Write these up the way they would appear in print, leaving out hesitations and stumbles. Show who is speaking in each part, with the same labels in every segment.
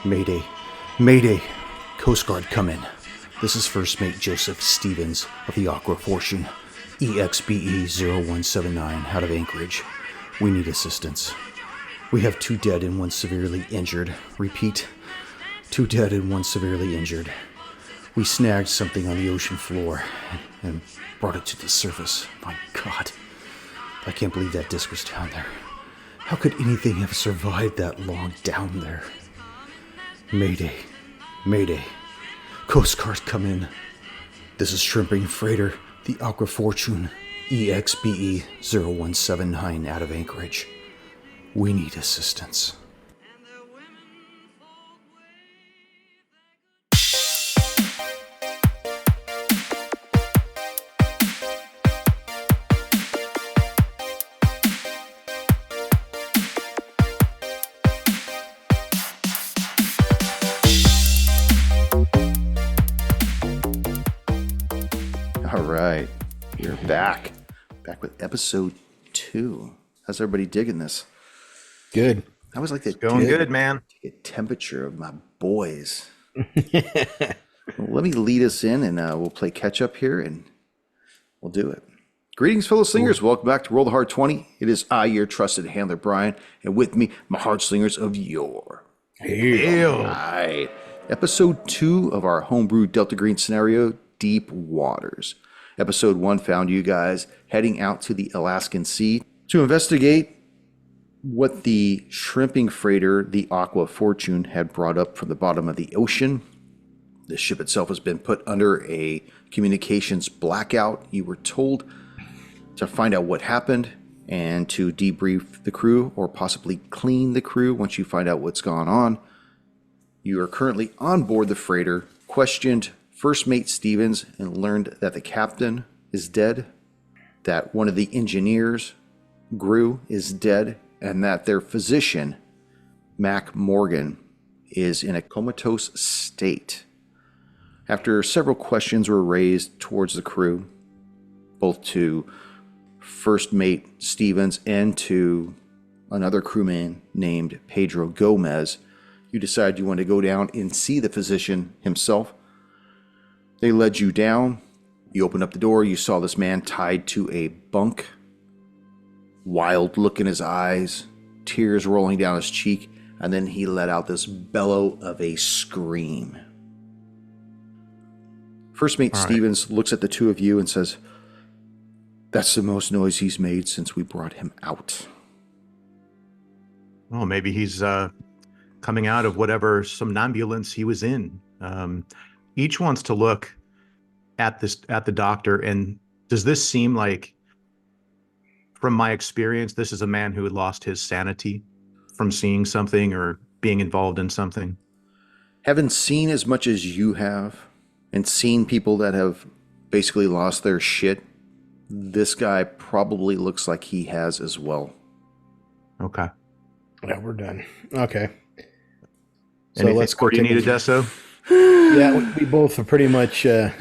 Speaker 1: Mayday. Mayday. Coast Guard, come in. This is First Mate Joseph Stevens of the Aqua Fortune, EXBE-0179, out of Anchorage. We need assistance. We have 2 dead and 1 severely injured. Repeat, 2 dead and 1 severely injured. We snagged something on the ocean floor and brought it to the surface. My God. I can't believe that disc was down there. How could anything have survived that long down there? Mayday. Mayday. Coast Guard, come in. This is Shrimping Freighter, the Aqua Fortune, EXBE-0179, out of Anchorage. We need assistance. All right, we're back with episode 2. How's everybody digging this?
Speaker 2: Good.
Speaker 1: I was like the
Speaker 3: Going good, man.
Speaker 1: Temperature of my boys. Well, let me lead us in, and we'll play catch up here, and we'll do it. Greetings, fellow slingers. Welcome back to Roll the Hard 20. It is I, your trusted handler, Brian, and with me, my hard slingers of yore.
Speaker 3: Ew.
Speaker 1: All right. Episode 2 of our homebrew Delta Green scenario, Deep Waters. Episode 1 found you guys heading out to the Alaskan Sea to investigate what the shrimping freighter, the Aqua Fortune, had brought up from the bottom of the ocean. The ship itself has been put under a communications blackout. You were told to find out what happened and to debrief the crew or possibly clean the crew once you find out what's gone on. You are currently on board the freighter, questioned First Mate Stevens, and learned that the captain is dead, that one of the engineers, Grew, is dead, and that their physician, Mac Morgan, is in a comatose state. After several questions were raised towards the crew, both to First Mate Stevens and to another crewman named Pedro Gomez, you decide you want to go down and see the physician himself. They led you down. You opened up the door. You saw this man tied to a bunk. Wild look in his eyes, tears rolling down his cheek, and then he let out this bellow of a scream. First Mate Stevens looks at the two of you and says, "That's the most noise he's made since we brought him out."
Speaker 3: Well, maybe he's coming out of whatever somnambulance he was in. Each wants to look at the doctor, and does this seem like, from my experience, this is a man who had lost his sanity from seeing something or being involved in something?
Speaker 1: Haven't seen as much as you have, and seen people that have basically lost their shit. This guy probably looks like he has as well.
Speaker 3: Okay.
Speaker 2: Yeah, we're done. Okay. So
Speaker 3: Anything
Speaker 2: let's go
Speaker 3: more you
Speaker 2: take
Speaker 3: need, Adesso?
Speaker 2: Yeah, we both are pretty much. Yeah,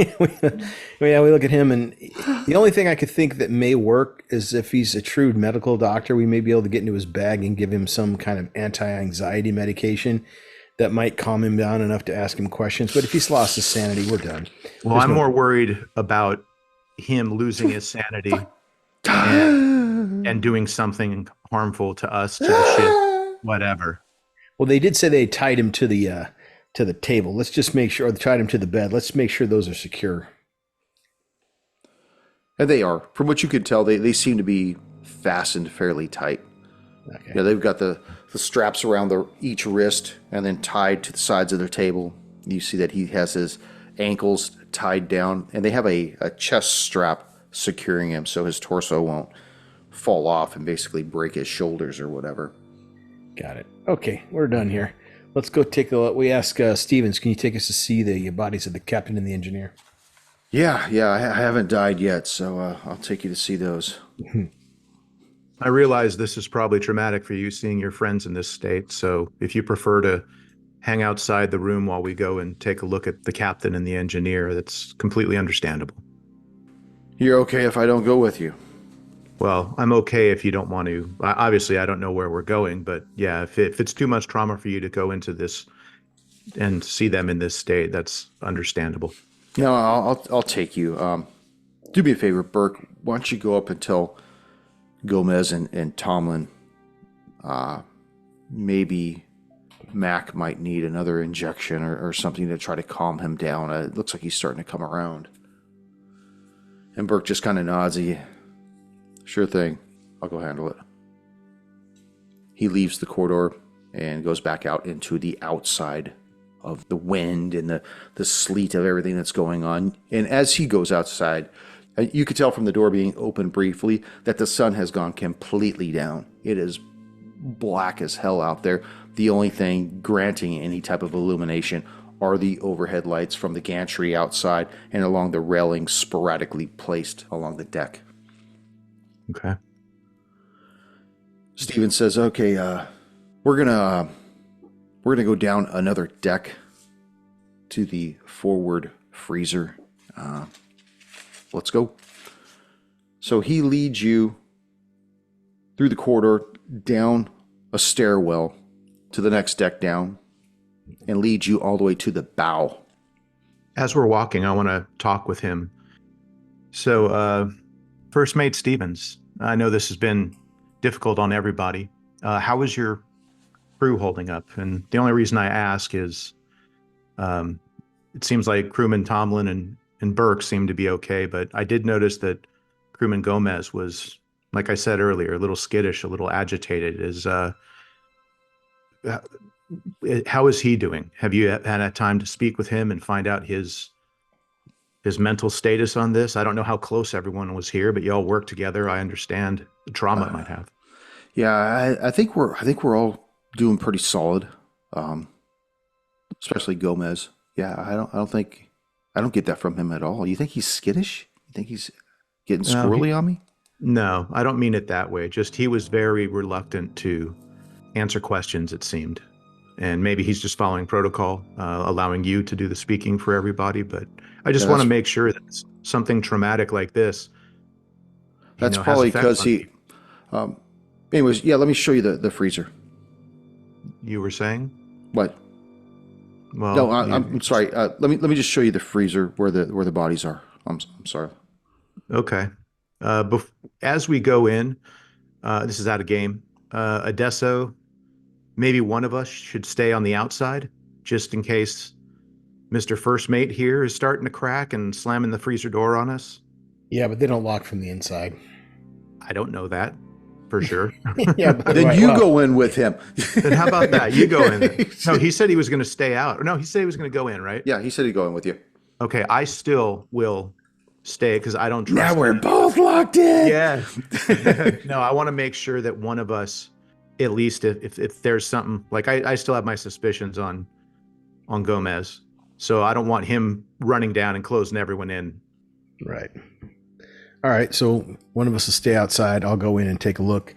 Speaker 2: we look at him, and the only thing I could think that may work is if he's a true medical doctor, we may be able to get into his bag and give him some kind of anti-anxiety medication that might calm him down enough to ask him questions. But if he's lost his sanity, we're done.
Speaker 3: Well, I'm more worried about him losing his sanity and doing something harmful to us, to the ship, whatever.
Speaker 2: Well, they did say they tied him to the table. Let's just make sure, or they tied him to the bed. Let's make sure those are secure.
Speaker 1: And they are. From what you could tell, they seem to be fastened fairly tight.
Speaker 2: Okay.
Speaker 1: Yeah, they've got the straps around each wrist and then tied to the sides of their table. You see that he has his ankles tied down, and they have a chest strap securing him so his torso won't fall off and basically break his shoulders or whatever.
Speaker 2: Got it. Okay, we're done here. Let's go take a look. We ask Stevens, can you take us to see the bodies of the captain and the engineer?
Speaker 1: Yeah, I haven't died yet, so I'll take you to see those.
Speaker 3: I realize this is probably traumatic for you, seeing your friends in this state. So if you prefer to hang outside the room while we go and take a look at the captain and the engineer, that's completely understandable.
Speaker 1: You're okay if I don't go with you?
Speaker 3: Well, I'm okay if you don't want to. Obviously, I don't know where we're going, but yeah, if it's too much trauma for you to go into this and see them in this state, that's understandable.
Speaker 1: No, I'll take you. Do me a favor, Burke. Why don't you go up and tell Gomez and Tomlin, maybe Mac might need another injection or something to try to calm him down. It looks like he's starting to come around. And Burke just kind of nods. Sure thing. I'll go handle it. He leaves the corridor and goes back out into the outside of the wind and the sleet of everything that's going on. And as he goes outside, you could tell from the door being open briefly that the sun has gone completely down. It is black as hell out there. The only thing granting any type of illumination are the overhead lights from the gantry outside and along the railings sporadically placed along the deck.
Speaker 3: Okay.
Speaker 1: Steven says, okay, we're gonna go down another deck to the forward freezer. Let's go. So he leads you through the corridor, down a stairwell to the next deck down, and leads you all the way to the bow.
Speaker 3: As we're walking, I want to talk with him. So, First Mate Stevens, I know this has been difficult on everybody. How is your crew holding up? And the only reason I ask is it seems like crewman Tomlin and Burke seem to be okay, but I did notice that crewman Gomez was, like I said earlier, a little skittish, a little agitated. How is he doing? Have you had a time to speak with him and find out his mental status on this? I don't know how close everyone was here, but y'all work together. I understand the trauma it might have.
Speaker 1: Yeah, I think we're all doing pretty solid, especially Gomez. Yeah, I don't get that from him at all. You think he's skittish? You think he's getting squirrely on me?
Speaker 3: No, I don't mean it that way. Just he was very reluctant to answer questions, it seemed. And maybe he's just following protocol, allowing you to do the speaking for everybody. But I just want to make sure that something traumatic like this,
Speaker 1: that's probably because he... anyways, yeah, let me show you the freezer.
Speaker 3: You were saying?
Speaker 1: What?
Speaker 3: Well,
Speaker 1: no, I'm sorry. Let me just show you the freezer where the bodies are. I'm sorry.
Speaker 3: Okay. As we go in, this is out of game. Adesso, maybe one of us should stay on the outside, just in case Mr. First Mate here is starting to crack and slamming the freezer door on us.
Speaker 2: Yeah, but they don't lock from the inside.
Speaker 3: I don't know that for sure.
Speaker 2: Yeah,
Speaker 1: then go in with him.
Speaker 3: Then how about that? You go in. No, he said he was going to stay out. No, he said he was going to go in, right?
Speaker 1: Yeah, he said he'd go in with you.
Speaker 3: Okay, I still will stay because I don't trust
Speaker 1: Now we're
Speaker 3: him.
Speaker 1: both locked in.
Speaker 3: Yeah. No, I want to make sure that one of us, at least if there's something, like I still have my suspicions on Gomez. So I don't want him running down and closing everyone in.
Speaker 2: Right. All right, so one of us will stay outside. I'll go in and take a look.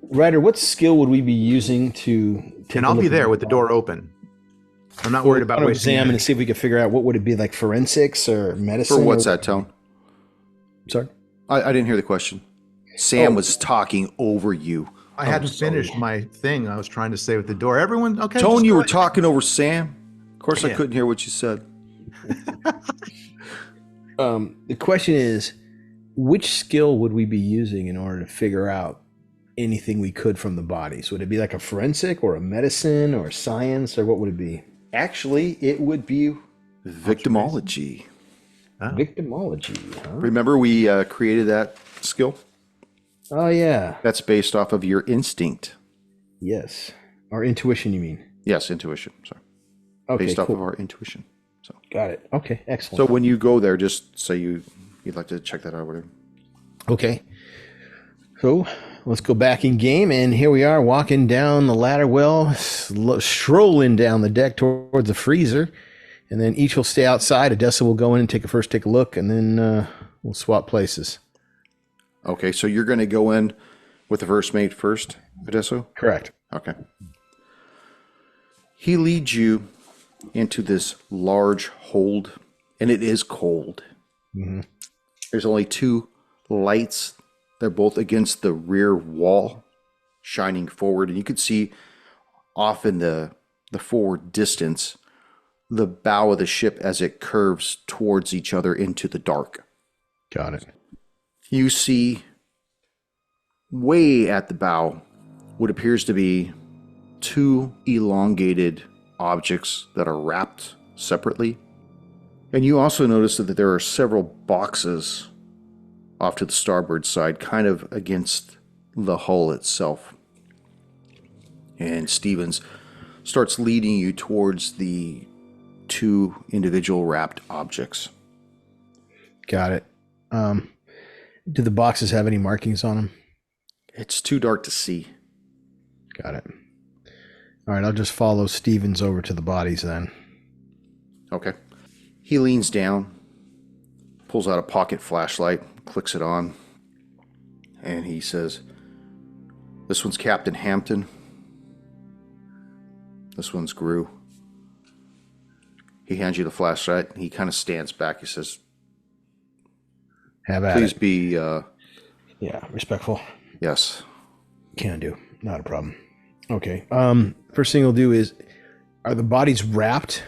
Speaker 2: Ryder, what skill would we be using to take
Speaker 3: And
Speaker 2: a
Speaker 3: I'll
Speaker 2: look
Speaker 3: be
Speaker 2: at
Speaker 3: there
Speaker 2: the
Speaker 3: with the
Speaker 2: body?
Speaker 3: door open. I'm not worried about wasting
Speaker 2: examine
Speaker 3: energy.
Speaker 2: and see if we can figure out what would it be, like forensics or medicine.
Speaker 1: For what's that, Tone?
Speaker 2: Sorry?
Speaker 1: I didn't hear the question. Sam was talking over you.
Speaker 3: I hadn't finished my thing. I was trying to say with the door. Everyone, okay.
Speaker 1: Tone,
Speaker 3: just
Speaker 1: you
Speaker 3: go
Speaker 1: were
Speaker 3: ahead.
Speaker 1: talking over Sam. Of course, I
Speaker 3: Yeah.
Speaker 1: couldn't hear what you said.
Speaker 2: The question is, which skill would we be using in order to figure out anything we could from the bodies? Would it be like a forensic or a medicine or science, or what would it be?
Speaker 1: Actually, it would be victimology.
Speaker 3: Oh.
Speaker 2: Victimology, huh?
Speaker 1: Remember we created that skill?
Speaker 2: Oh, yeah.
Speaker 1: That's based off of your instinct.
Speaker 2: Yes. Or intuition, you mean?
Speaker 1: Yes, intuition. Sorry.
Speaker 2: Okay,
Speaker 1: Based off
Speaker 2: cool.
Speaker 1: of our intuition. So
Speaker 2: Got it. Okay, excellent.
Speaker 1: when you go there, just say you'd like to check that out or whatever.
Speaker 2: Okay. So let's go back in game, and here we are walking down the ladder well, strolling down the deck towards the freezer, and then each will stay outside. Odessa will go in and take a look, and then we'll swap places.
Speaker 1: Okay, so you're going to go in with the first mate first, Odesso?
Speaker 2: Correct.
Speaker 1: Okay. He leads you into this large hold, and it is cold.
Speaker 2: Mm-hmm.
Speaker 1: There's only two lights They're both against the rear wall, shining forward, and you could see off in the forward distance the bow of the ship as it curves towards each other into the dark.
Speaker 2: Got it.
Speaker 1: You see way at the bow what appears to be two elongated objects that are wrapped separately. And you also notice that there are several boxes off to the starboard side, kind of against the hull itself. And Stevens starts leading you towards the two individual wrapped objects.
Speaker 2: Got it. Do the boxes have any markings on them?
Speaker 1: It's too dark to see.
Speaker 2: Got it. All right, I'll just follow Stevens over to the bodies then.
Speaker 1: Okay. He leans down, pulls out a pocket flashlight, clicks it on, and he says, "This one's Captain Hampton. This one's Gru." He hands you the flashlight. He kind of stands back. He says,
Speaker 2: Have at
Speaker 1: "Please
Speaker 2: it.
Speaker 1: be,
Speaker 2: Yeah, respectful.
Speaker 1: yes."
Speaker 2: Can do. Not a problem. Okay. First thing we'll do is, are the bodies wrapped?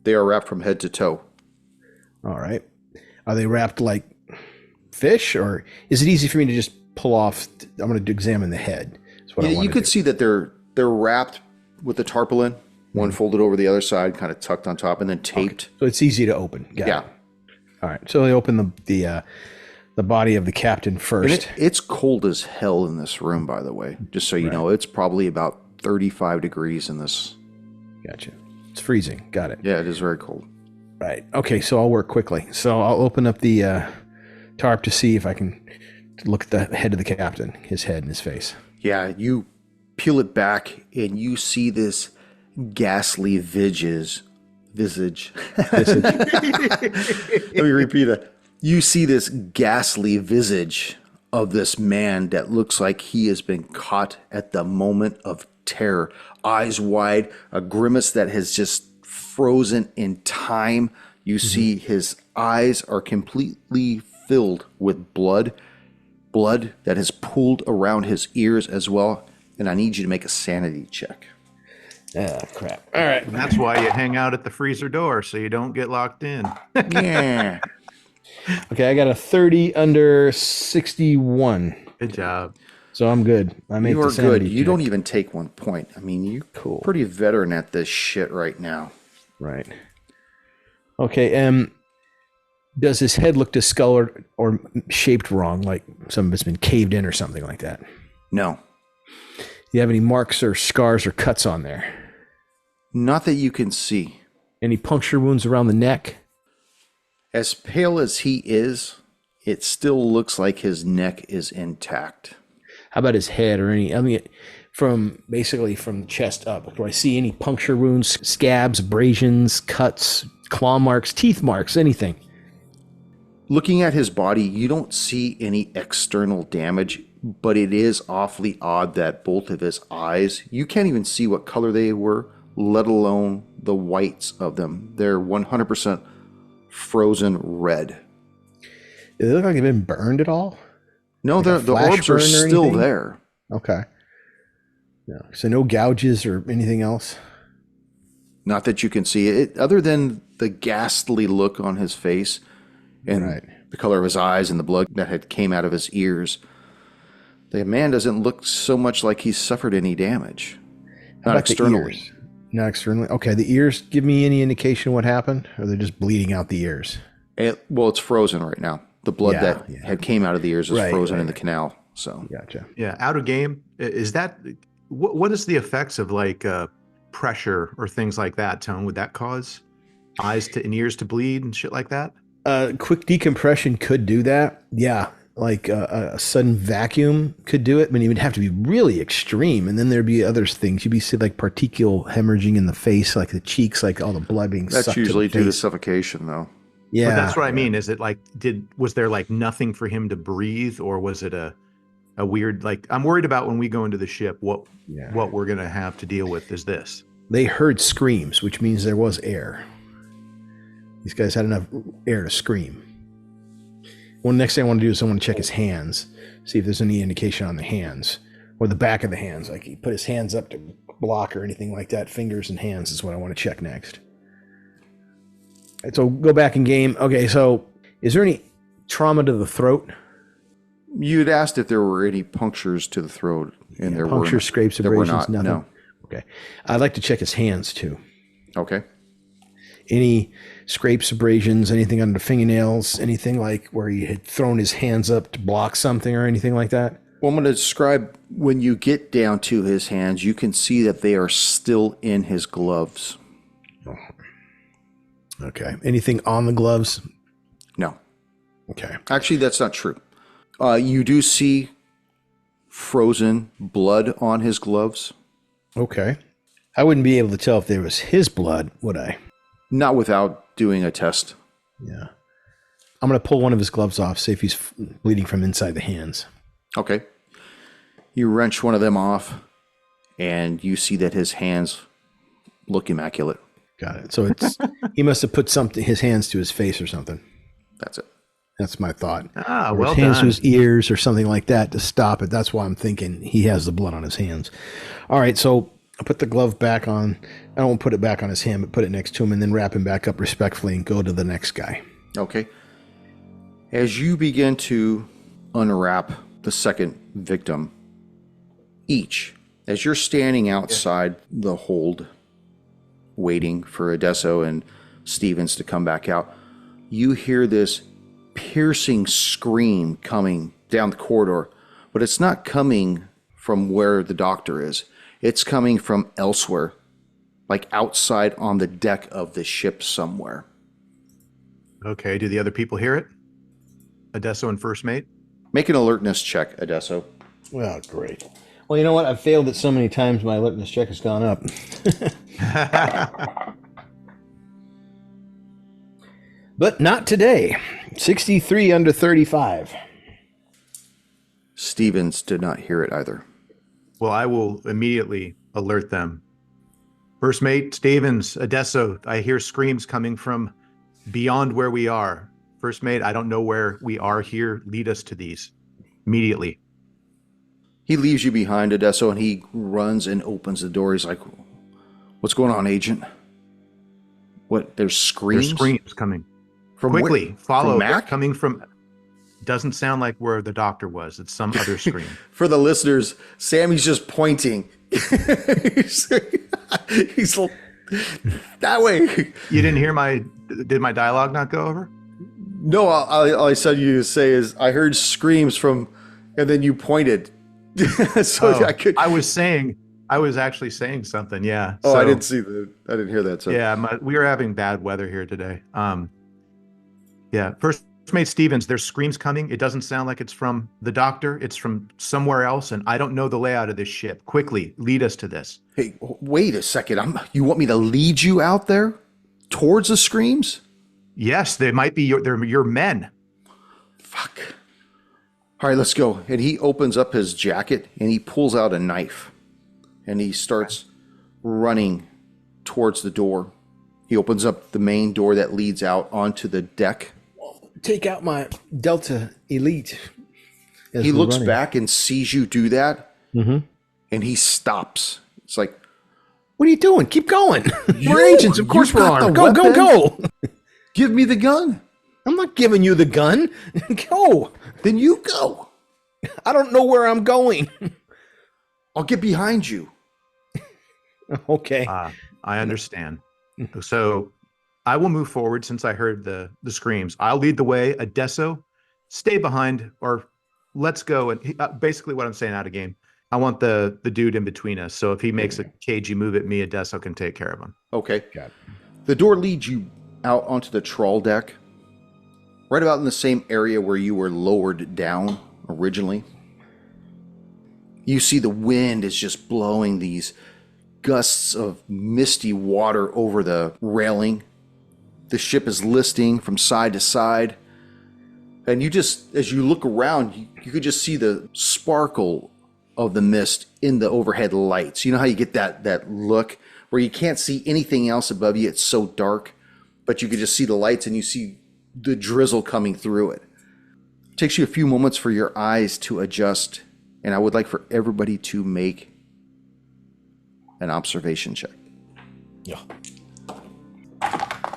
Speaker 1: They are wrapped from head to toe.
Speaker 2: All right. Are they wrapped like fish, or is it easy for me to just pull off? I'm going to examine the head. That's what I
Speaker 1: Yeah,
Speaker 2: want
Speaker 1: you
Speaker 2: to
Speaker 1: could
Speaker 2: do.
Speaker 1: see that they're wrapped with the tarpaulin, one folded over the other side, kind of tucked on top, and then taped.
Speaker 2: So it's easy to open. Got
Speaker 1: Yeah.
Speaker 2: it. All right. So they open the body of the captain
Speaker 1: And
Speaker 2: first.
Speaker 1: it's cold as hell in this room, by the way. Just so you know, it's probably about 35 degrees in this.
Speaker 2: Gotcha. It's freezing. Got it.
Speaker 1: Yeah, it is very cold.
Speaker 2: Right. Okay. So I'll work quickly. So I'll open up the tarp to see if I can look at the head of the captain, his head and his face.
Speaker 1: Yeah, you peel it back and you see this ghastly visage. Let me repeat that. You see this ghastly visage of this man that looks like he has been caught at the moment of terror. Eyes wide, a grimace that has just frozen in time. You see his eyes are completely filled with blood that has pooled around his ears as well. And I need you to make a sanity check.
Speaker 2: Ah, crap. All right.
Speaker 3: And that's why you hang out at the freezer door so you don't get locked in.
Speaker 1: Yeah.
Speaker 2: Okay. I got a 30 under 61.
Speaker 3: Good job.
Speaker 2: So I'm good. I made
Speaker 1: You
Speaker 2: the
Speaker 1: are
Speaker 2: sanity
Speaker 1: good. You
Speaker 2: check.
Speaker 1: don't even take 1 point. I mean, you're
Speaker 2: Cool.
Speaker 1: pretty veteran at this shit right now.
Speaker 2: Right. Okay. Does his head look discolored or shaped wrong, like some of it's been caved in or something like that?
Speaker 1: No.
Speaker 2: Do you have any marks or scars or cuts on there?
Speaker 1: Not that you can see.
Speaker 2: Any puncture wounds around the neck?
Speaker 1: As pale as he is, it still looks like his neck is intact.
Speaker 2: How about his head or any? I mean, from basically from the chest up. Do I see any puncture wounds, scabs, abrasions, cuts, claw marks, teeth marks, anything?
Speaker 1: Looking at his body, you don't see any external damage, but it is awfully odd that both of his eyes, you can't even see what color they were, let alone the whites of them. They're 100% frozen red.
Speaker 2: Do they look like they've been burned at all?
Speaker 1: No,
Speaker 2: Like a
Speaker 1: the
Speaker 2: flash
Speaker 1: orbs are
Speaker 2: burn or
Speaker 1: still
Speaker 2: anything?
Speaker 1: there.
Speaker 2: Okay. No. So no gouges or anything else?
Speaker 1: Not that you can see it, other than the ghastly look on his face and
Speaker 2: Right.
Speaker 1: the color of his eyes and the blood that had came out of his ears. The man doesn't look so much like he's suffered any damage.
Speaker 2: How
Speaker 1: Not
Speaker 2: about the
Speaker 1: externally.
Speaker 2: ears? Not externally. Okay, the ears give me any indication what happened? Or they're just bleeding out the ears?
Speaker 1: Well, it's frozen right now. The blood
Speaker 2: Yeah,
Speaker 1: that
Speaker 2: yeah.
Speaker 1: had came out of the ears is
Speaker 2: Right,
Speaker 1: frozen in
Speaker 2: right.
Speaker 1: the canal. So
Speaker 2: Gotcha.
Speaker 3: Yeah, out of game. Is that what is the effects of like pressure or things like that, Tone? Would that cause eyes and ears to bleed and shit like that?
Speaker 2: Quick decompression could do that. Yeah. Like a sudden vacuum could do it, but it would have to be really extreme. And then there'd be other things. You'd be seeing like particle hemorrhaging in the face, like the cheeks, like all the blood being
Speaker 1: that's
Speaker 2: sucked
Speaker 1: usually
Speaker 2: to the
Speaker 1: due to
Speaker 2: face.
Speaker 1: suffocation, though.
Speaker 2: Yeah.
Speaker 3: But that's what I mean. Is it like was there like nothing for him to breathe, or was it a weird like I'm worried about when we go into the ship what we're gonna have to deal with is this.
Speaker 2: They heard screams, which means there was air. These guys had enough air to scream. Well, next thing I want to do is I want to check his hands, see if there's any indication on the hands or the back of the hands. Like he put his hands up to block or anything like that. Fingers and hands is what I want to check next. All right, so go back in game. Okay, so is there any trauma to the throat?
Speaker 1: You'd asked if there were any punctures to the throat, and there
Speaker 2: punctures,
Speaker 1: were
Speaker 2: scrapes,
Speaker 1: there were
Speaker 2: abrasions,
Speaker 1: not.
Speaker 2: nothing.
Speaker 1: No.
Speaker 2: Okay, I'd like to check his hands too.
Speaker 1: Okay.
Speaker 2: Any scrapes, abrasions, anything under the fingernails, anything like where he had thrown his hands up to block something or anything like that?
Speaker 1: Well, I'm going to describe when you get down to his hands, you can see that they are still in his gloves.
Speaker 2: Oh. Okay. Anything on the gloves?
Speaker 1: No.
Speaker 2: Okay.
Speaker 1: Actually, that's not true. You do see frozen blood on his gloves.
Speaker 2: Okay. I wouldn't be able to tell if there was his blood, would I?
Speaker 1: Not without doing a test.
Speaker 2: Yeah. I'm going to pull one of his gloves off, see if he's bleeding from inside the hands.
Speaker 1: Okay. You wrench one of them off, and you see that his hands look immaculate.
Speaker 2: Got it. So it's he must have put his hands to his face or something.
Speaker 1: That's it.
Speaker 2: That's my thought.
Speaker 3: Ah,
Speaker 2: or
Speaker 3: well
Speaker 2: his hands
Speaker 3: done.
Speaker 2: to his ears or something like that to stop it. That's why I'm thinking he has the blood on his hands. All right, so I put the glove back on. I don't put it back on his hand, but put it next to him and then wrap him back up respectfully and go to the next guy.
Speaker 1: Okay. As you begin to unwrap the second victim, as you're standing outside the hold, waiting for Adesso and Stevens to come back out, you hear this piercing scream coming down the corridor, but it's not coming from where the doctor is. It's coming from elsewhere, like outside on the deck of the ship somewhere.
Speaker 3: Okay, do the other people hear it? Adesso and first mate?
Speaker 1: Make an alertness check, Adesso.
Speaker 2: Well, great. Well, you know what? I've failed it so many times, my alertness check has gone up. But not today. 63 under 35.
Speaker 1: Stevens did not hear it either.
Speaker 3: Well, I will immediately alert them. First mate, Stevens, Adesso, I hear screams coming from beyond where we are. First mate, I don't know where we are here. Lead us to these immediately.
Speaker 1: He leaves you behind, Adesso, and he runs and opens the door. He's like, "What's going on, Agent? What? There's screams?
Speaker 3: There's screams coming.
Speaker 1: From
Speaker 3: Quickly,
Speaker 1: where?
Speaker 3: follow.
Speaker 1: From Mac?
Speaker 3: Coming from, doesn't sound like where the doctor was. It's some other scream.
Speaker 1: For the listeners, Sammy's just pointing. he's that way.
Speaker 3: You didn't hear did my dialogue not go over?
Speaker 1: No, all I said you to say is, I heard screams from, and then you pointed. So I could.
Speaker 3: I was actually saying something. Yeah.
Speaker 1: Oh,
Speaker 3: So,
Speaker 1: I didn't see that. I didn't hear that. So.
Speaker 3: yeah, we are having bad weather here today. Yeah. First mate Stevens, there's screams coming. It doesn't sound like it's from the doctor. It's from somewhere else, and I don't know the layout of this ship. Quickly, lead us to this.
Speaker 1: Hey, wait a second. You want me to lead you out there towards the screams?
Speaker 3: Yes, they might be they're your men.
Speaker 1: Fuck. All right, let's go. And he opens up his jacket and he pulls out a knife and he starts running towards the door. He opens up the main door that leads out onto the deck.
Speaker 2: Take out my Delta Elite.
Speaker 1: He looks back and sees you do that,
Speaker 2: Mm-hmm.
Speaker 1: and he stops. It's like,
Speaker 2: What are you doing? Keep going.
Speaker 1: You-
Speaker 2: We're agents. Of course
Speaker 1: you've
Speaker 2: we're
Speaker 1: got
Speaker 2: armed.
Speaker 1: the
Speaker 2: Go, go,
Speaker 1: weapon.
Speaker 2: go.
Speaker 1: give me the gun.
Speaker 2: I'm not giving you the gun. Go.
Speaker 1: Then you go.
Speaker 2: I don't know where I'm going.
Speaker 1: I'll get behind you.
Speaker 2: Okay.
Speaker 3: I understand. So I will move forward since I heard the screams. I'll lead the way. Adesso, stay behind, or let's go. And basically what I'm saying out of game, I want the dude in between us. So if he makes a cagey move at me, Adesso can take care of him.
Speaker 1: Okay.
Speaker 2: Got it.
Speaker 1: The door leads you out onto the trawl deck, right about in the same area where you were lowered down originally. You see the wind is just blowing these gusts of misty water over the railing. The ship is listing from side to side. And you just, as you look around, you could just see the sparkle of the mist in the overhead lights. You know how you get that look where you can't see anything else above you. It's so dark, but you could just see the lights and you see the drizzle coming through it. It takes you a few moments for your eyes to adjust, and I would like for everybody to make an observation check.
Speaker 2: Yeah.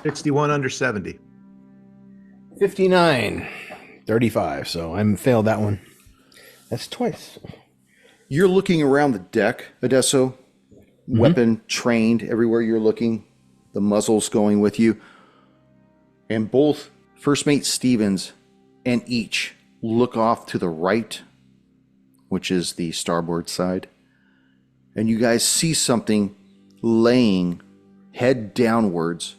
Speaker 3: 61 under 70.
Speaker 2: 59. 35. So I failed that one. That's twice.
Speaker 1: You're looking around the deck, Adesso, weapon trained everywhere you're looking, the muzzle's going with you. And both First Mate Stevens and each look off to the right, which is the starboard side. And you guys see something laying head downwards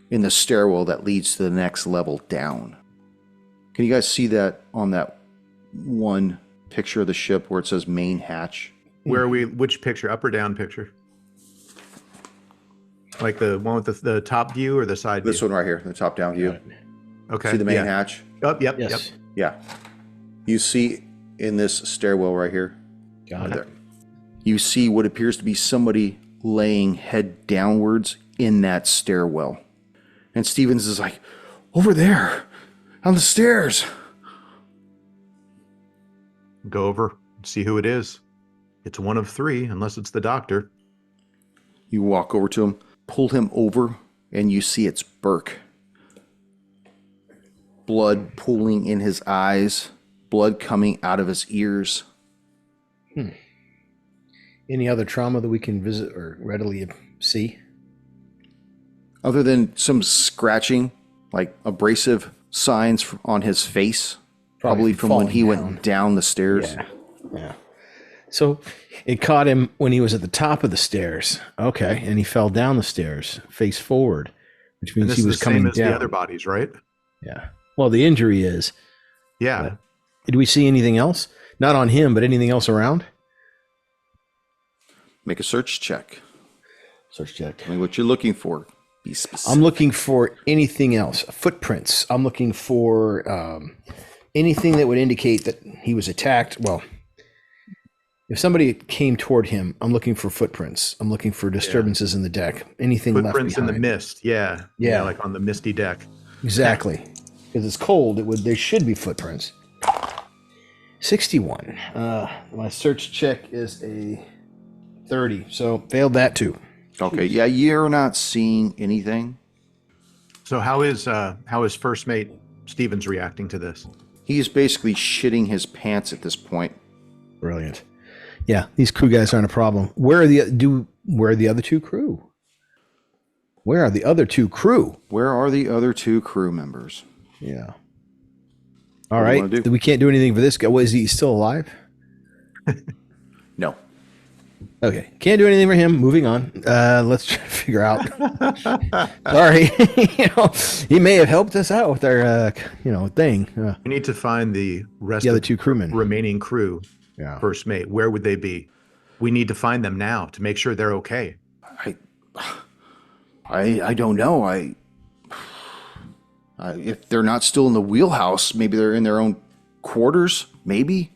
Speaker 1: in the stairwell that leads to the next level down. Can you guys see that on that one picture of the ship where it says main hatch?
Speaker 3: Where are we? Which picture? Up or down picture? Like the one with the top view or the side view?
Speaker 1: This one right here, the top down view.
Speaker 3: Okay.
Speaker 1: See the main hatch?
Speaker 3: Oh, yep.
Speaker 2: Yes.
Speaker 3: Yep.
Speaker 1: Yeah. You see in this stairwell right here.
Speaker 2: Got
Speaker 1: Right
Speaker 2: it.
Speaker 1: there. You see what appears to be somebody laying head downwards in that stairwell. And Stevens is like, over there, on the stairs.
Speaker 3: Go over, see who it is. It's one of three, unless it's the doctor.
Speaker 1: You walk over to him, pull him over, and you see it's Burke. Blood pooling in his eyes, blood coming out of his ears.
Speaker 2: Any other trauma that we can visit or readily see?
Speaker 1: Other than some scratching, like abrasive signs on his face, probably from when he went down the stairs.
Speaker 2: Yeah. Yeah. So it caught him when he was at the top of the stairs. Okay. And he fell down the stairs face forward, which
Speaker 3: And
Speaker 2: means
Speaker 3: this
Speaker 2: he
Speaker 3: is
Speaker 2: was
Speaker 3: the
Speaker 2: coming
Speaker 3: same as
Speaker 2: down.
Speaker 3: the other bodies, right?
Speaker 2: Yeah. Well, the injury is.
Speaker 3: Yeah.
Speaker 2: Did we see anything else? Not on him, but anything else around?
Speaker 1: Make a search check.
Speaker 2: Search check.
Speaker 1: Tell me what you're looking for. Be specific.
Speaker 2: I'm looking for anything else. Footprints. I'm looking for anything that would indicate that he was attacked. Well, if somebody came toward him, I'm looking for footprints. I'm looking for disturbances in the deck. Anything
Speaker 3: Footprints
Speaker 2: left
Speaker 3: in
Speaker 2: behind.
Speaker 3: the mist. Yeah.
Speaker 2: Yeah.
Speaker 3: Like on the misty deck.
Speaker 2: Exactly. Because it's cold. There should be footprints. 61. My search check is a 30. So failed that too.
Speaker 1: Okay, yeah, you're not seeing anything.
Speaker 3: So how is First Mate Stevens reacting to this?
Speaker 1: He's basically shitting his pants at this point.
Speaker 2: Brilliant. Yeah, these crew guys aren't a problem. Where are the other two crew? Where are the other two crew?
Speaker 1: Where are the other two crew members?
Speaker 2: Yeah.
Speaker 1: What
Speaker 2: All
Speaker 1: do you
Speaker 2: right.
Speaker 1: wanna do?
Speaker 2: We can't do anything for this guy. What, is he still alive?
Speaker 1: No.
Speaker 2: Okay. Can't do anything for him. Moving on. Let's try to figure out. Sorry. He may have helped us out with our, thing.
Speaker 3: We need to find the rest
Speaker 2: The other
Speaker 3: of
Speaker 2: two crewmen.
Speaker 3: remaining crew.
Speaker 2: Yeah.
Speaker 3: First Mate. Where would they be? We need to find them now to make sure they're okay.
Speaker 1: I don't know. If they're not still in the wheelhouse, maybe they're in their own quarters, maybe.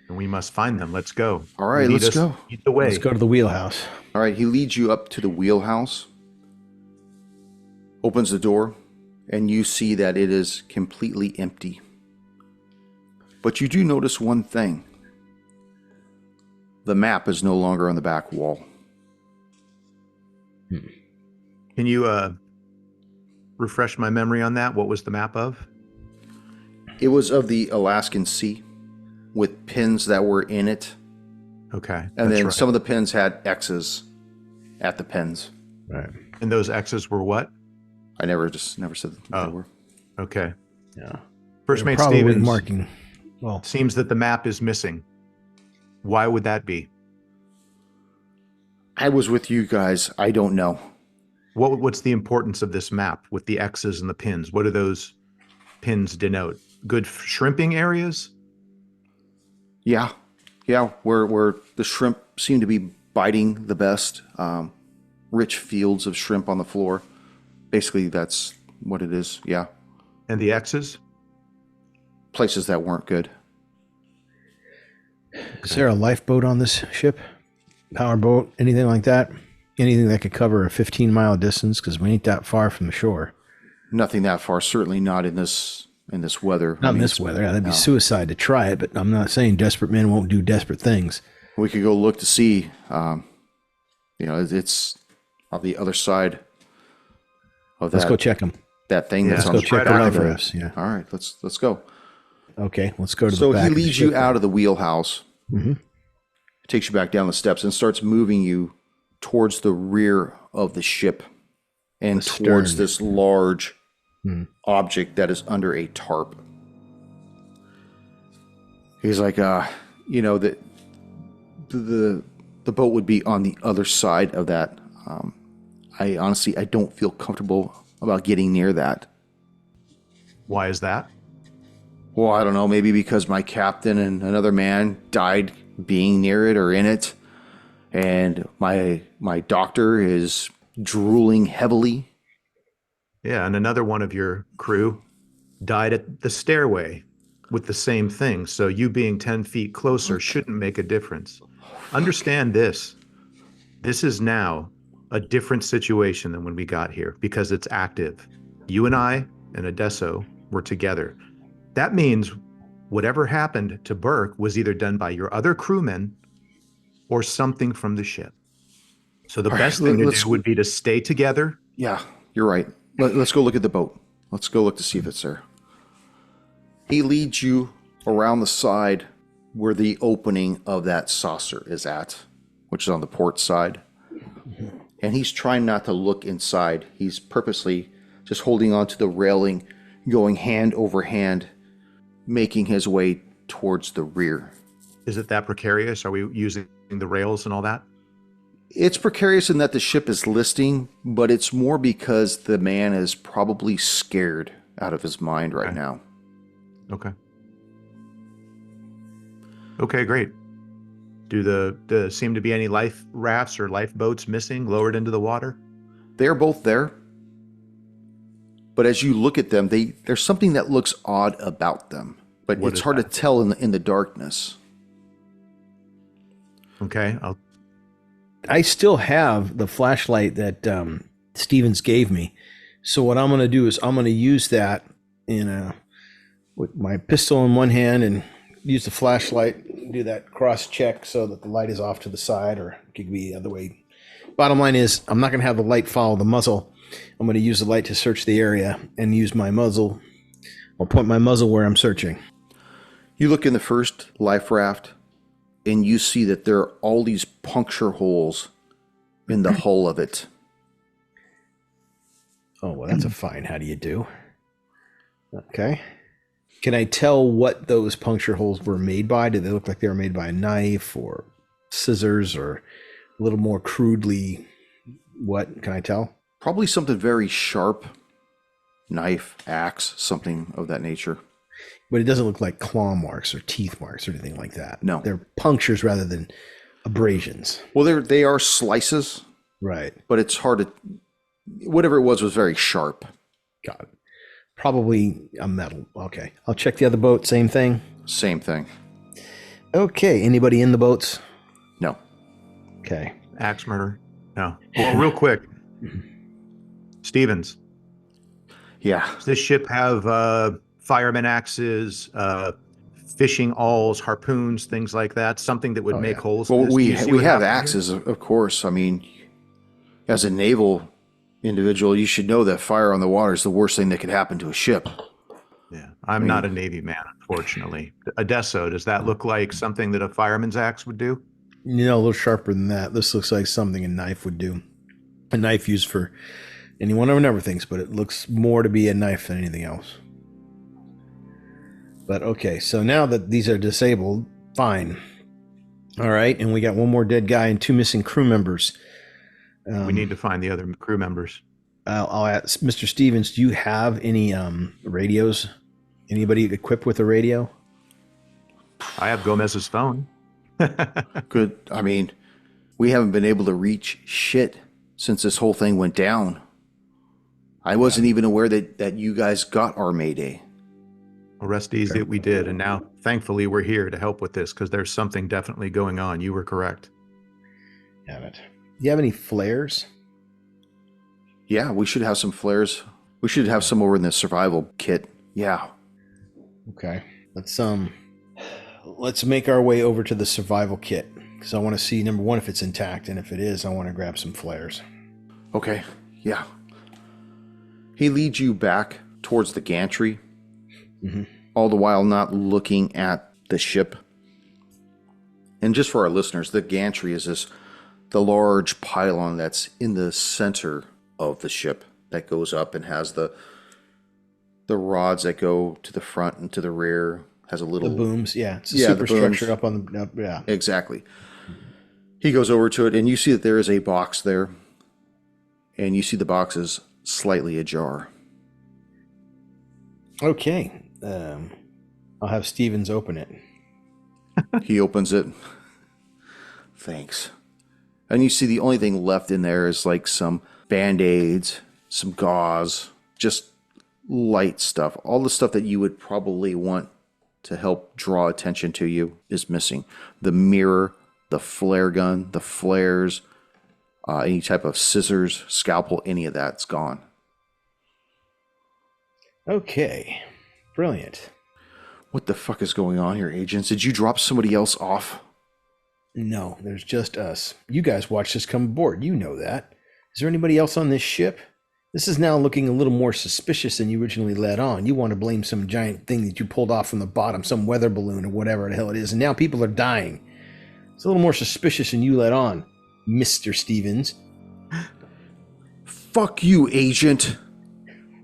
Speaker 3: And we must find them. Let's go.
Speaker 1: All right,
Speaker 3: Lead
Speaker 1: let's
Speaker 3: us-
Speaker 1: go.
Speaker 3: Lead the way.
Speaker 2: Let's go to the wheelhouse.
Speaker 1: All right, he leads you up to the wheelhouse, opens the door, and you see that it is completely empty. But you do notice one thing. The map is no longer on the back wall.
Speaker 3: Can you refresh my memory on that? What was the map of?
Speaker 1: It was of the Alaskan Sea with pins that were in it.
Speaker 3: Okay.
Speaker 1: And
Speaker 3: that's
Speaker 1: then
Speaker 3: right.
Speaker 1: some of the pins had X's at the pins.
Speaker 2: Right.
Speaker 3: And those X's were what?
Speaker 1: I never said what they were.
Speaker 3: Okay.
Speaker 2: Yeah.
Speaker 3: First Mate
Speaker 2: Probably
Speaker 3: Stevens,
Speaker 2: marking. Well,
Speaker 3: seems that the map is missing. Why would that be?
Speaker 1: I was with you guys. I don't know.
Speaker 3: What's the importance of this map with the X's and the pins? What do those pins denote? Good shrimping areas?
Speaker 1: Yeah. Yeah, where the shrimp seem to be biting the best. Rich fields of shrimp on the floor. Basically, that's what it is. Yeah.
Speaker 3: And the X's?
Speaker 1: Places that weren't good.
Speaker 2: is there a lifeboat on this ship? Power boat? Anything like that? Anything that could cover a 15-mile distance? Because we ain't that far from the shore.
Speaker 1: Nothing that far. Certainly not in this in this weather.
Speaker 2: Not in this weather. That'd be suicide to try it, but I'm not saying desperate men won't do desperate things.
Speaker 1: We could go look to see. It's on the other side of that.
Speaker 2: Let's go check them.
Speaker 1: That thing that's on
Speaker 2: Let's go check the life rafts. Yeah.
Speaker 1: All right, let's go.
Speaker 2: Okay, let's go to the
Speaker 1: So
Speaker 2: back.
Speaker 1: he leads you out of the wheelhouse,
Speaker 2: Mm-hmm.
Speaker 1: takes you back down the steps, and starts moving you towards the rear of the ship and towards
Speaker 2: stern.
Speaker 1: this large object that is under a tarp. He's like, that the boat would be on the other side of that. I honestly don't feel comfortable about getting near that.
Speaker 3: Why is that?
Speaker 1: Well, I don't know. Maybe because my captain and another man died being near it or in it, and my doctor is drooling heavily.
Speaker 3: Yeah, and another one of your crew died at the stairway with the same thing. So you being 10 feet closer shouldn't make a difference. Understand this. This is now a different situation than when we got here because it's active. You and I and Adesso were together. That means whatever happened to Burke was either done by your other crewmen or something from the ship. So the best thing to do would be to stay together.
Speaker 1: Yeah, you're right. Let's go look at the boat. Let's go look to see if it's there. He leads you around the side where the opening of that saucer is at, which is on the port side. And he's trying not to look inside. He's purposely just holding onto the railing, going hand over hand, making his way towards the rear.
Speaker 3: Is it that precarious? Are we using the rails and all that?
Speaker 1: It's precarious in that the ship is listing, but it's more because the man is probably scared out of his mind right now.
Speaker 3: Okay. Okay, great. Do the seem to be any life rafts or lifeboats missing, lowered into the water?
Speaker 1: They're both there. But as you look at them, there's something that looks odd about them. But it's hard to tell in the darkness.
Speaker 3: Okay,
Speaker 2: I still have the flashlight that Stevens gave me. So what I'm going to do is I'm going to use that with my pistol in one hand and use the flashlight, do that cross check so that the light is off to the side, or it could be the other way. Bottom line is I'm not going to have the light follow the muzzle. I'm going to use the light to search the area and use my muzzle. I'll point my muzzle where I'm searching.
Speaker 1: You look in the first life raft, and you see that there are all these puncture holes in the hull of it.
Speaker 2: Oh, well, that's a fine. How do you do? Okay. Can I tell what those puncture holes were made by? Do they look like they were made by a knife or scissors, or a little more crudely? What can I tell?
Speaker 1: Probably something very sharp. Knife, axe, something of that nature.
Speaker 2: But it doesn't look like claw marks or teeth marks or anything like that.
Speaker 1: No.
Speaker 2: They're punctures rather than abrasions.
Speaker 1: Well, they are slices.
Speaker 2: Right.
Speaker 1: But it's hard to... Whatever it was very sharp.
Speaker 2: Got it. Probably a metal. Okay. I'll check the other boat. Same thing?
Speaker 1: Same thing.
Speaker 2: Okay. Anybody in the boats?
Speaker 1: No.
Speaker 2: Okay.
Speaker 3: Axe murder? No. Well, real quick. Stevens.
Speaker 1: Yeah.
Speaker 3: Does this ship have fireman axes, fishing awls, harpoons, things like that? Something that would make holes?
Speaker 1: Well, we have
Speaker 3: happened
Speaker 1: axes, of course. I mean, as a naval individual, you should know that fire on the water is the worst thing that could happen to a ship.
Speaker 3: Yeah, I'm not a Navy man, unfortunately. Adesso, does that look like something that a fireman's axe would do?
Speaker 2: You know, a little sharper than that. This looks like something a knife would do. A knife used for anyone or never things, but it looks more to be a knife than anything else. But okay, so now that these are disabled, fine. All right, and we got one more dead guy and two missing crew members.
Speaker 3: We need to find the other crew members.
Speaker 2: I'll ask Mr. Stevens, do you have any radios? Anybody equipped with a radio?
Speaker 3: I have Gomez's phone.
Speaker 1: Good. I mean, we haven't been able to reach shit since this whole thing went down. I wasn't even aware that you guys got our Mayday.
Speaker 3: Well, rest easy that we did, and now, thankfully, we're here to help with this because there's something definitely going on. You were correct.
Speaker 2: Damn it. Do you have any flares?
Speaker 1: Yeah, we should have some flares. We should have some over in the survival kit. Yeah.
Speaker 2: Okay. Let's make our way over to the survival kit, because I want to see, number one, if it's intact, and if it is, I want to grab some flares.
Speaker 1: Okay, yeah. He leads you back towards the gantry, all the while not looking at the ship. And just for our listeners, the gantry is the large pylon that's in the center of the ship that goes up and has the rods that go to the front and to the rear. Has a little...
Speaker 2: The booms, yeah. It's a superstructure up on the... yeah.
Speaker 1: Exactly. He goes over to it, and you see that there is a box there. And you see the box is slightly ajar.
Speaker 2: Okay. I'll have Stevens open it.
Speaker 1: He opens it. Thanks. And you see the only thing left in there is like some Band-Aids, some gauze, just light stuff. All the stuff that you would probably want to help draw attention to you is missing. The mirror, the flare gun, the flares, any type of scissors, scalpel, any of that's gone.
Speaker 2: Okay. Brilliant.
Speaker 1: What the fuck is going on here, agents? Did you drop somebody else off?
Speaker 2: No, there's just us. You guys watched us come aboard. You know that. Is there anybody else on this ship? This is now looking a little more suspicious than you originally led on. You want to blame some giant thing that you pulled off from the bottom, some weather balloon or whatever the hell it is, and now people are dying. It's a little more suspicious than you led on, Mr. Stevens.
Speaker 1: Fuck you, agent.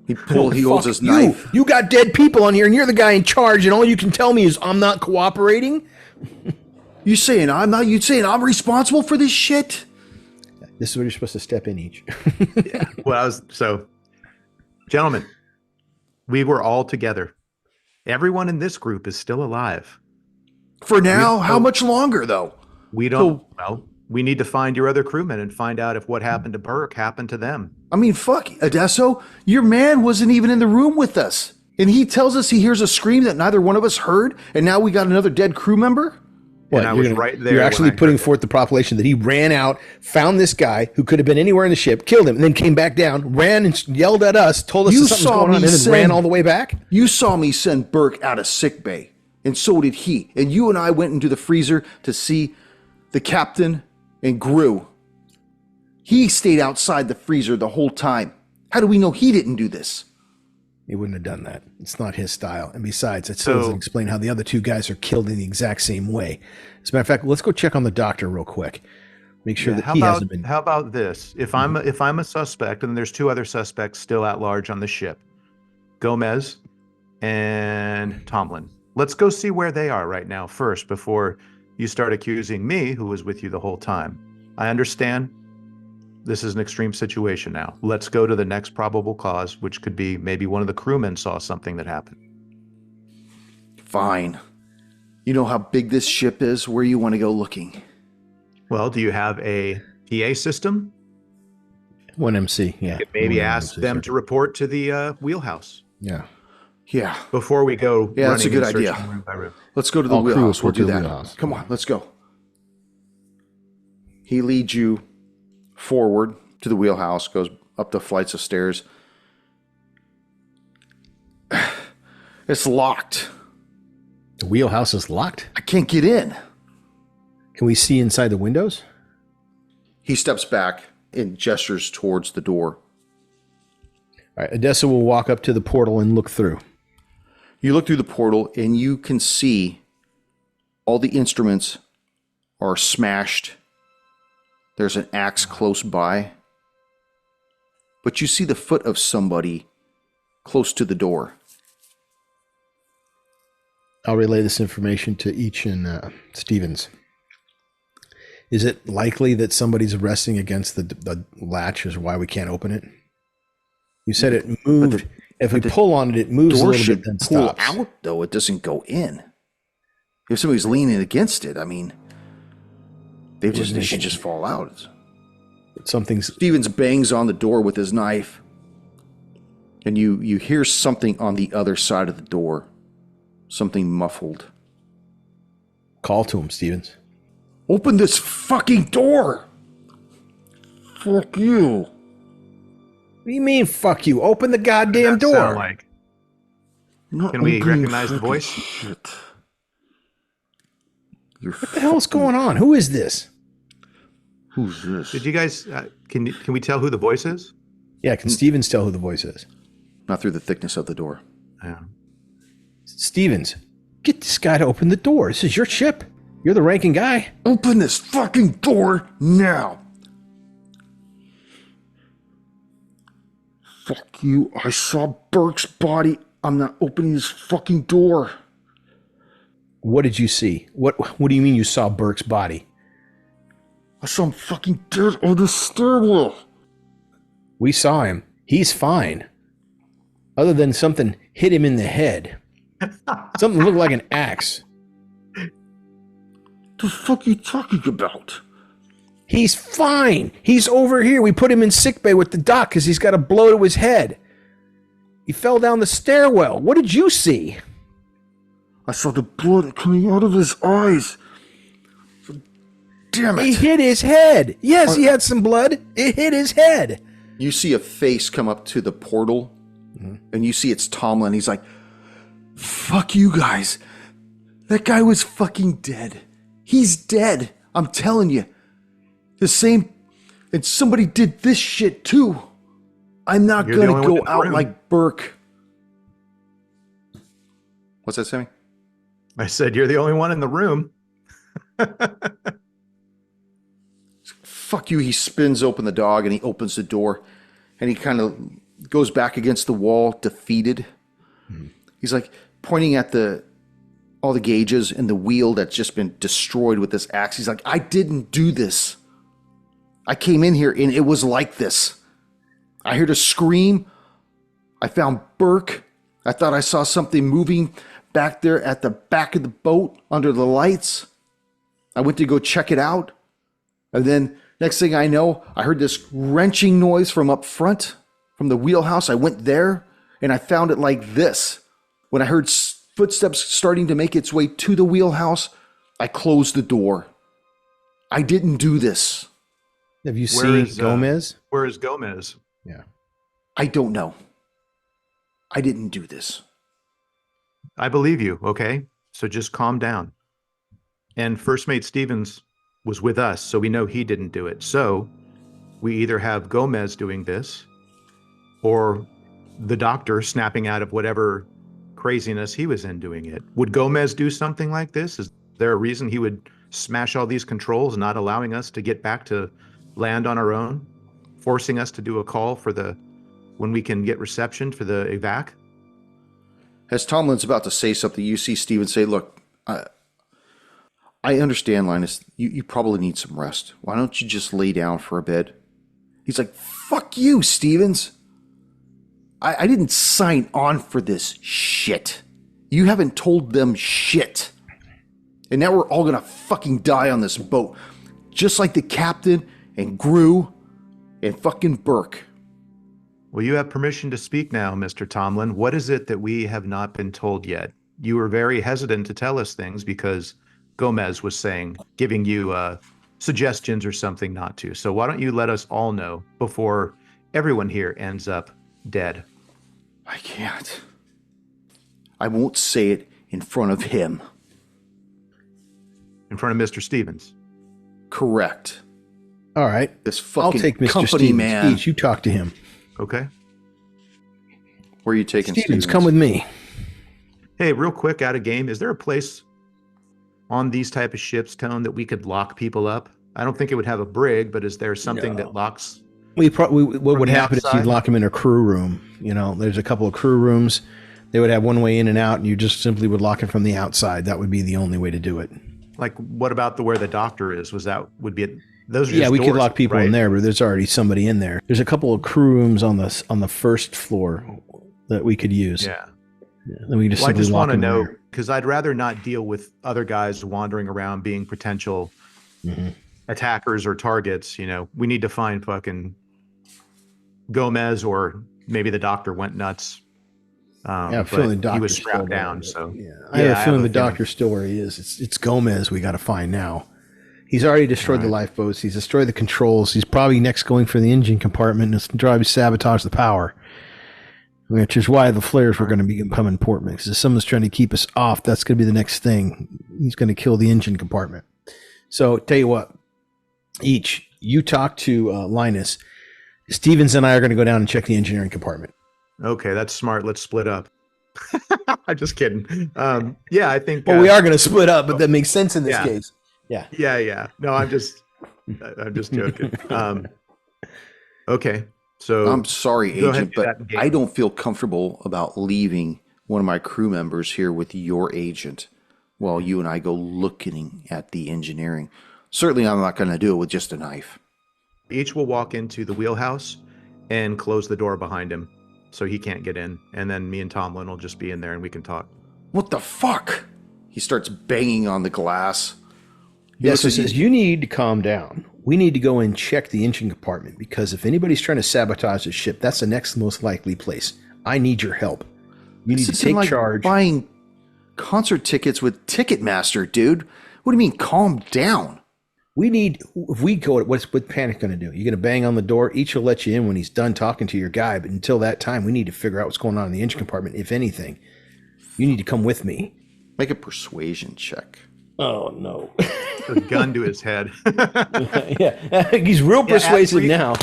Speaker 1: He holds his knife.
Speaker 2: You got dead people on here, and you're the guy in charge, and all you can tell me is I'm not cooperating?
Speaker 1: You saying I'm not? You saying I'm responsible for this shit?
Speaker 2: This is where you're supposed to step in each.
Speaker 3: Yeah. Well, gentlemen, we were all together. Everyone in this group is still alive.
Speaker 1: For now? How much longer, though?
Speaker 3: We don't. Well, we need to find your other crewmen and find out if what happened to Burke happened to them.
Speaker 1: I mean, fuck, Adesso, your man wasn't even in the room with us. And he tells us he hears a scream that neither one of us heard, and now we got another dead crew member?
Speaker 3: And I was right there.
Speaker 2: You're actually putting forth the propagation that he ran out, found this guy who could have been anywhere in the ship, killed him, and then came back down, ran and yelled at us, told us something was going on, and then ran all the way back?
Speaker 1: You saw me send Burke out of sickbay, and so did he. And you and I went into the freezer to see the captain and Gru. He stayed outside the freezer the whole time. How do we know he didn't do this?
Speaker 2: He wouldn't have done that. It's not his style. And besides, it still doesn't explain how the other two guys are killed in the exact same way. As a matter of fact, let's go check on the doctor real quick. Make sure that he hasn't been...
Speaker 3: How about this? If I'm a suspect, and there's two other suspects still at large on the ship, Gomez and Tomlin. Let's go see where they are right now first before you start accusing me, who was with you the whole time. I understand. This is an extreme situation now. Let's go to the next probable cause, which could be maybe one of the crewmen saw something that happened.
Speaker 1: Fine. You know how big this ship is? Where you want to go looking?
Speaker 3: Well, do you have a PA system?
Speaker 2: 1MC, yeah.
Speaker 3: Maybe ask them to report to the wheelhouse.
Speaker 2: Yeah.
Speaker 1: Yeah.
Speaker 3: Before we go.
Speaker 1: Yeah, that's a good idea.
Speaker 3: Room by room.
Speaker 1: Let's go to the wheelhouse. We'll do that. Come on, let's go. He leads you forward to the wheelhouse, goes up the flights of stairs. It's locked.
Speaker 2: The wheelhouse is locked?
Speaker 1: I can't get in.
Speaker 2: Can we see inside the windows?
Speaker 1: He steps back and gestures towards the door.
Speaker 2: All right, Odessa will walk up to the portal and look through.
Speaker 1: You look through the portal and you can see all the instruments are smashed. There's an axe close by. But you see the foot of somebody close to the door.
Speaker 2: I'll relay this information to each and Stevens. Is it likely that somebody's resting against the latch is why we can't open it? You said it moved. If we pull on it, it moves a little bit, then stops.
Speaker 1: Pull out, though. It doesn't go in. If somebody's leaning against it, I mean, they should just fall out. Stevens bangs on the door with his knife, and you hear something on the other side of the door. Something muffled.
Speaker 2: Call to him, Stevens.
Speaker 1: Open this fucking door! Fuck you.
Speaker 2: What do you mean, fuck you? Open the goddamn door.
Speaker 3: Like?
Speaker 1: Not
Speaker 3: Can we
Speaker 1: opening
Speaker 3: recognize the
Speaker 1: fucking
Speaker 3: voice?
Speaker 1: Shit. You're
Speaker 2: What the hell is going on? Who is this?
Speaker 1: Who's this?
Speaker 3: Did you guys, can we tell who the voice is?
Speaker 2: Yeah, can Stevens tell who the voice is?
Speaker 1: Not through the thickness of the door.
Speaker 3: Yeah.
Speaker 2: Stevens, get this guy to open the door. This is your ship. You're the ranking guy.
Speaker 1: Open this fucking door now. Fuck you. I saw Burke's body. I'm not opening this fucking door.
Speaker 2: What did you see? What do you mean you saw Burke's body?
Speaker 1: I saw him fucking dead on the stairwell.
Speaker 2: We saw him. He's fine. Other than something hit him in the head. Something looked like an axe.
Speaker 1: The fuck are you talking about?
Speaker 2: He's fine. He's over here. We put him in sickbay with the doc because he's got a blow to his head. He fell down the stairwell. What did you see?
Speaker 1: I saw the blood coming out of his eyes. Damn it.
Speaker 2: He hit his head. Yes, he had some blood. It hit his head.
Speaker 1: You see a face come up to the portal, and you see it's Tomlin. He's like, fuck you guys. That guy was fucking dead. He's dead. I'm telling you. The same, and somebody did this shit too. I'm not
Speaker 3: You're the
Speaker 1: gonna
Speaker 3: only one
Speaker 1: go
Speaker 3: in the
Speaker 1: out
Speaker 3: room.
Speaker 1: like Burke. What's that, Sammy?
Speaker 3: I said, you're the only one in the room.
Speaker 1: Fuck you. He spins open the dog and he opens the door and he kind of goes back against the wall, defeated. He's like pointing at all the gauges and the wheel that's just been destroyed with this axe. He's like, I didn't do this. I came in here and it was like this. I heard a scream. I found Burke. I thought I saw something moving back there at the back of the boat under the lights. I went to go check it out. And then next thing I know, I heard this wrenching noise from up front, from the wheelhouse. I went there and I found it like this. When I heard footsteps starting to make its way to the wheelhouse, I closed the door. I didn't do this.
Speaker 2: Have you seen Gomez?
Speaker 3: Where is Gomez?
Speaker 2: Yeah.
Speaker 1: I don't know. I didn't do this.
Speaker 3: I believe you, okay? So just calm down. And First Mate Stevens was with us, so we know he didn't do it. So we either have Gomez doing this or the doctor snapping out of whatever craziness he was in doing it. Would Gomez do something like this? Is there a reason he would smash all these controls, not allowing us to get back to land on our own, forcing us to do a call for when we can get reception for the evac?
Speaker 1: As Tomlin's about to say something, you see Steven say, look, I understand, Linus. You probably need some rest. Why don't you just lay down for a bit? He's like, fuck you, Stevens. I didn't sign on for this shit. You haven't told them shit. And now we're all gonna fucking die on this boat. Just like the captain and Gru and fucking Burke.
Speaker 3: Well, you have permission to speak now, Mr. Tomlin. What is it that we have not been told yet? You were very hesitant to tell us things because Gomez was giving you suggestions or something not to. So why don't you let us all know before everyone here ends up dead?
Speaker 1: I can't. I won't say it in front of him.
Speaker 3: In front of Mr. Stevens.
Speaker 1: Correct.
Speaker 2: All right.
Speaker 1: This fucking
Speaker 2: I'll take Mr.
Speaker 1: company
Speaker 2: Stevens.
Speaker 1: man.
Speaker 2: Each, you talk to him.
Speaker 3: Okay.
Speaker 1: Where are you taking
Speaker 2: Stevens, come with me.
Speaker 3: Hey, real quick, out of game, is there a place on these type of ships, Tone, that we could lock people up? I don't think it would have a brig, but is there something that locks?
Speaker 2: What would
Speaker 3: the
Speaker 2: happen is
Speaker 3: outside?
Speaker 2: you'd lock him in a crew room. You know, there's a couple of crew rooms. They would have one way in and out, and you just simply would lock him from the outside. That would be the only way to do it.
Speaker 3: Like, what about where the doctor is? Those are just
Speaker 2: Yeah, we could
Speaker 3: doors,
Speaker 2: lock people
Speaker 3: right?
Speaker 2: in there, but there's already somebody in there. There's a couple of crew rooms on the first floor that we could use.
Speaker 3: Yeah.
Speaker 2: Then we just
Speaker 3: Well, I
Speaker 2: simply
Speaker 3: just
Speaker 2: lock
Speaker 3: want to
Speaker 2: them in
Speaker 3: know,
Speaker 2: there.
Speaker 3: because I'd rather not deal with other guys wandering around being potential attackers or targets. You know, we need to find fucking Gomez, or maybe the doctor went nuts.
Speaker 2: Yeah, I'm feeling the
Speaker 3: he
Speaker 2: doctor's
Speaker 3: was strapped
Speaker 2: still there,
Speaker 3: down.
Speaker 2: but
Speaker 3: So
Speaker 2: yeah, I have a feeling the doctor's still where he is. It's Gomez we got to find now. He's already destroyed the lifeboats. He's destroyed the controls. He's probably next going for the engine compartment and probably sabotage the power. which is why the flares were going to become important. Because if someone's trying to keep us off, that's going to be the next thing. He's going to kill the engine compartment. So tell you what, you talk to Linus. Stevens and I are going to go down and check the engineering compartment.
Speaker 3: Okay, that's smart. Let's split up. I'm just kidding. Yeah, I think.
Speaker 2: Well, we are going to split up, but that makes sense in this case. Yeah.
Speaker 3: Yeah. No, I'm just joking. Okay, so
Speaker 1: I'm sorry, Agent, but I don't feel comfortable about leaving one of my crew members here with your agent while you and I go looking at the engineering. Certainly, I'm not going to do it with just a knife.
Speaker 3: Each will walk into the wheelhouse and close the door behind him so he can't get in. And then me and Tomlin will just be in there and we can talk.
Speaker 1: What the fuck? He starts banging on the glass.
Speaker 2: He says, you need to calm down. We need to go and check the engine compartment because if anybody's trying to sabotage the ship, that's the next most likely place. I need your help. You need to take charge.
Speaker 1: Buying concert tickets with Ticketmaster, dude. What do you mean, calm down?
Speaker 2: If we go, what's Panic going to do? You're going to bang on the door. Each will let you in when he's done talking to your guy. But until that time, we need to figure out what's going on in the engine compartment. If anything, you need to come with me.
Speaker 1: Make a persuasion check.
Speaker 2: Oh, no.
Speaker 3: A gun to his head.
Speaker 2: Yeah, he's real persuasive now.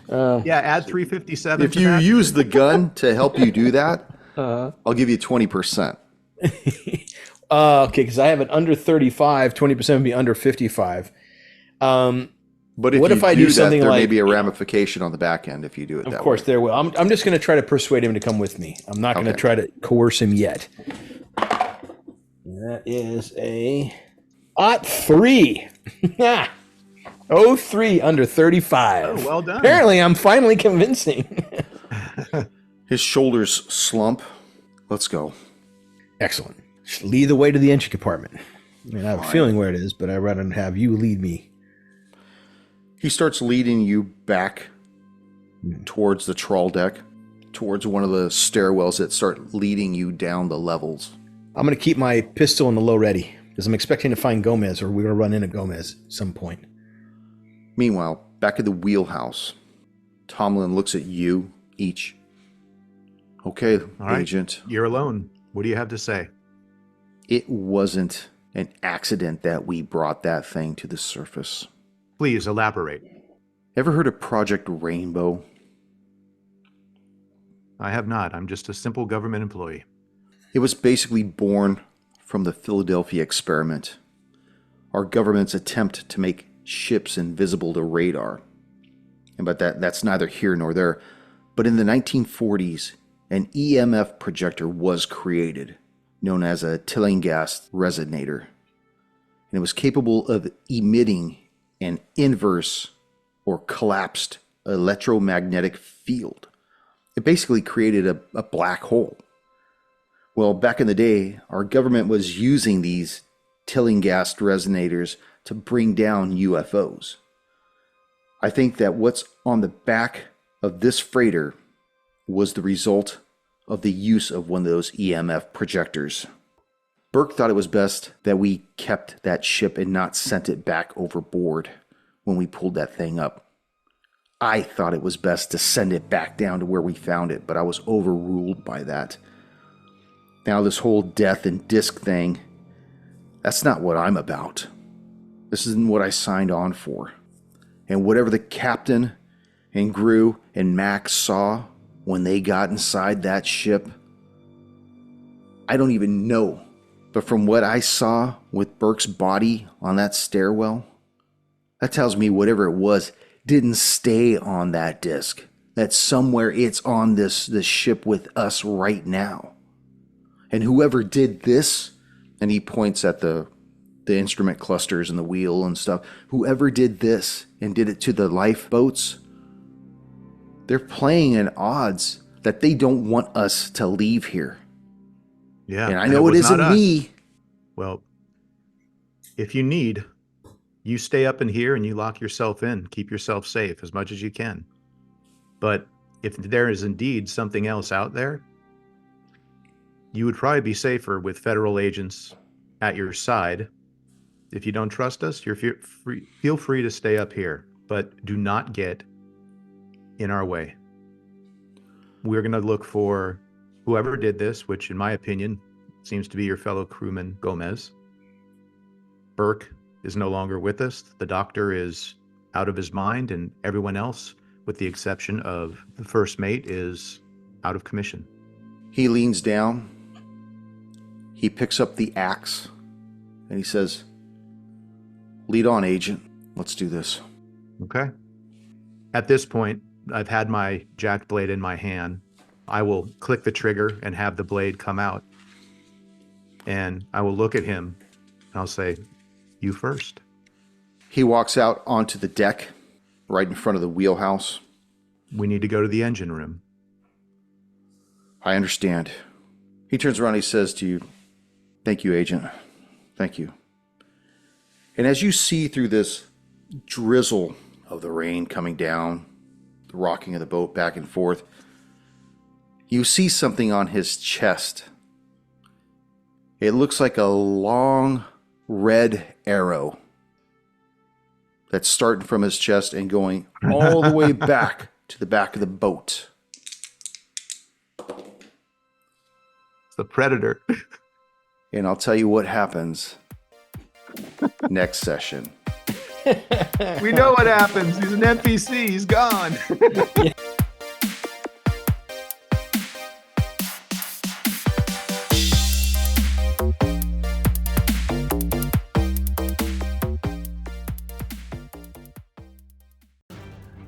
Speaker 3: Add 357.
Speaker 1: If you use the gun to help you do that, I'll give you 20%.
Speaker 2: Okay, because I have it under 35, 20% would be under 55.
Speaker 1: But if I do something there may be a ramification on the back end if you do it that way.
Speaker 2: Of course, there will. I'm just going to try to persuade him to come with me. I'm not going to try to coerce him yet. That is a 3. 03 under 35.
Speaker 3: Oh, well done.
Speaker 2: Apparently, I'm finally convincing.
Speaker 1: His shoulders slump. Let's go.
Speaker 2: Excellent. Lead the way to the engine compartment. I mean, I have a feeling where it is, but I'd rather have you lead me.
Speaker 1: He starts leading you back towards the trawl deck, towards one of the stairwells that start leading you down the levels.
Speaker 2: I'm going to keep my pistol in the low ready because I'm expecting to find Gomez, or we're going to run into Gomez at some point.
Speaker 1: Meanwhile, back at the wheelhouse, Tomlin looks at you each. Okay, Agent.
Speaker 3: You're alone. What do you have to say?
Speaker 1: It wasn't an accident that we brought that thing to the surface.
Speaker 3: Please elaborate.
Speaker 1: Ever heard of Project Rainbow?
Speaker 3: I have not. I'm just a simple government employee.
Speaker 1: It was basically born from the Philadelphia experiment, our government's attempt to make ships invisible to radar. But that's neither here nor there. But in the 1940s, an EMF projector was created, known as a Tillinghast resonator. And it was capable of emitting an inverse or collapsed electromagnetic field. It basically created a black hole. Well, back in the day, our government was using these Tillinghast resonators to bring down UFOs. I think that what's on the back of this freighter was the result of the use of one of those EMF projectors. Burke thought it was best that we kept that ship and not sent it back overboard when we pulled that thing up. I thought it was best to send it back down to where we found it, but I was overruled by that. Now this whole death and disc thing, that's not what I'm about. This isn't what I signed on for. And whatever the captain and Gru and Max saw when they got inside that ship, I don't even know. But from what I saw with Burke's body on that stairwell, that tells me whatever it was didn't stay on that disc. That somewhere it's on this ship with us right now. And whoever did this, and he points at the instrument clusters and the wheel and stuff, whoever did this and did it to the lifeboats, they're playing in odds that they don't want us to leave here.
Speaker 3: Yeah.
Speaker 1: And I know it isn't me.
Speaker 3: Well, if you need, you stay up in here and you lock yourself in. Keep yourself safe as much as you can. But if there is indeed something else out there, you would probably be safer with federal agents at your side. If you don't trust us, feel free to stay up here, but do not get in our way. we're going to look for whoever did this, which in my opinion seems to be your fellow crewman Gomez. Burke is no longer with us. The doctor is out of his mind, and everyone else, with the exception of the first mate, is out of commission.
Speaker 1: He leans down. He picks up the axe and he says, "Lead on, Agent. Let's do this."
Speaker 3: Okay. At this point, I've had my jacked blade in my hand. I will click the trigger and have the blade come out. And I will look at him and I'll say, "You first."
Speaker 1: He walks out onto the deck right in front of the wheelhouse.
Speaker 3: We need to go to the engine room.
Speaker 1: "I understand." He turns around and he says to you, "Thank you, Agent. Thank you." And as you see through this drizzle of the rain coming down, the rocking of the boat back and forth, you see something on his chest. It looks like a long red arrow that's starting from his chest and going all the way back to the back of the boat.
Speaker 3: It's the Predator.
Speaker 1: And I'll tell you what happens next session.
Speaker 3: We know what happens. He's an NPC. He's gone.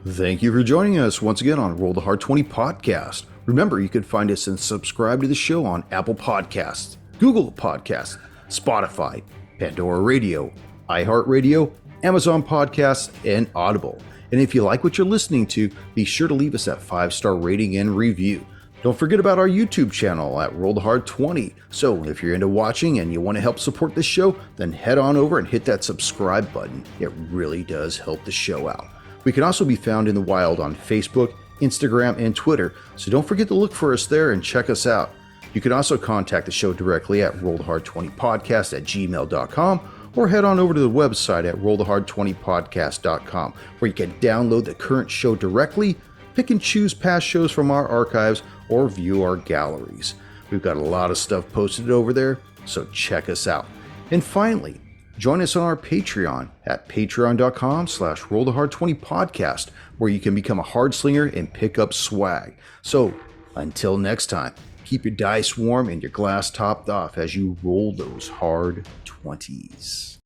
Speaker 1: Thank you for joining us once again on Roll the Hard 20 podcast. Remember, you can find us and subscribe to the show on Apple Podcasts, Google Podcasts, Spotify, Pandora Radio, iHeart Radio, Amazon Podcasts, and Audible. And if you like what you're listening to, be sure to leave us that 5-star rating and review. Don't forget about our YouTube channel at Roll the Hard 20. So if you're into watching and you want to help support the show, then head on over and hit that subscribe button. It really does help the show out. We can also be found in the wild on Facebook, Instagram, and Twitter, so don't forget to look for us there and check us out. You can also contact the show directly at rollthehard20podcast@gmail.com or head on over to the website at rollthehard20podcast.com, where you can download the current show directly, pick and choose past shows from our archives, or view our galleries. We've got a lot of stuff posted over there, so check us out. And finally, join us on our Patreon at patreon.com/rollthehard20podcast, where you can become a hard slinger and pick up swag. So until next time, keep your dice warm and your glass topped off as you roll those hard 20s.